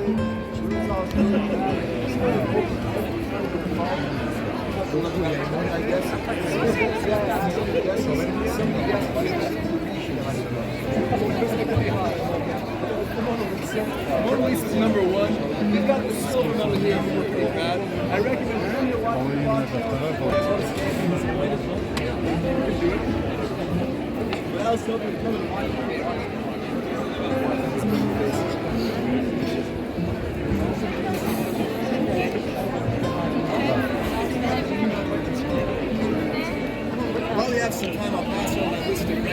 Mona Lisa's number one. We've got the silver medal here if you're pretty bad. I recommend you watch while you have some time, I'll pass on that list of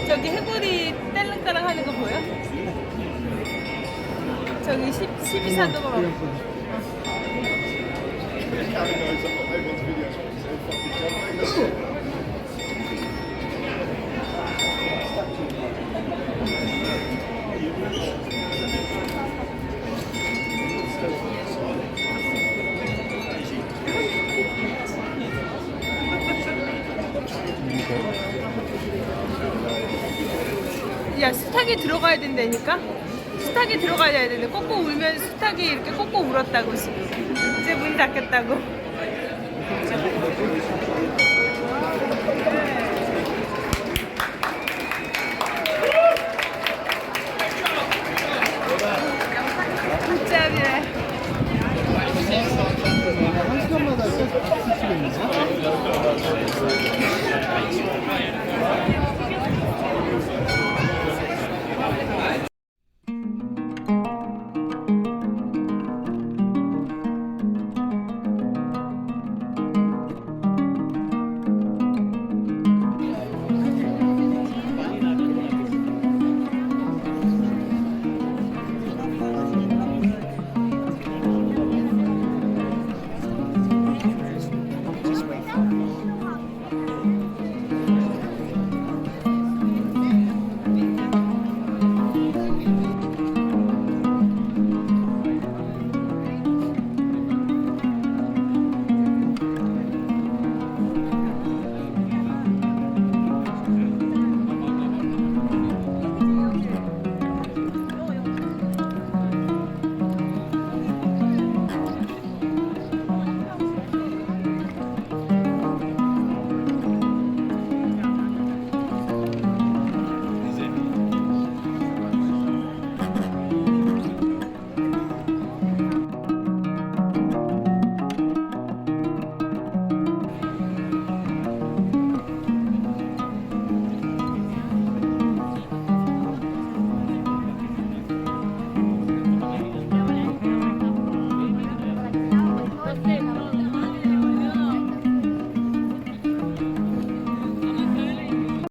저기 해골이 딸랑딸랑 하는 거 보여? 저기 12사도가 막 야, 수탉이 들어가야 된다니까? 수탉이 들어가야 되는데 꼭꼭 울면 수탉이 이렇게 꼭꼭 울었다고 지금. 이제 문이 닫혔다고.